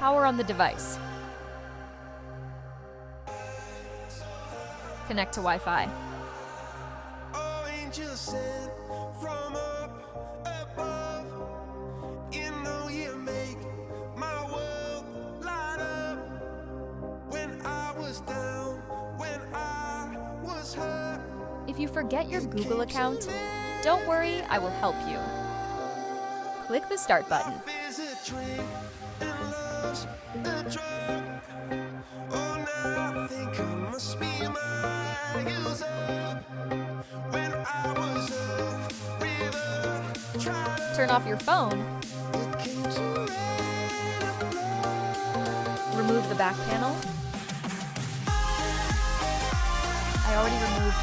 Power on the device. Connect to Wi-Fi. If you forget your Google account, don't worry, I will help you. Click the Start button. Turn off your phone. Remove the back panel. I already removed.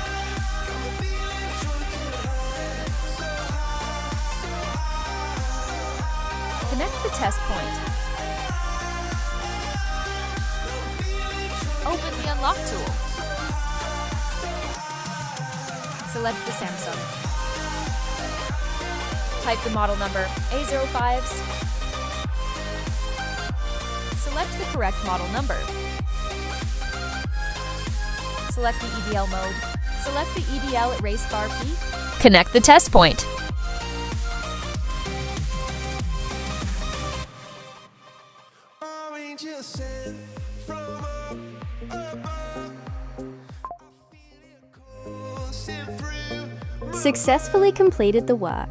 Connect the test point. Open the unlock tool. Select the Samsung. Type the model number, a05s. Select the correct model number. Select the EDL mode. Select the EDL at race bar P. Connect the test point. Successfully completed the work.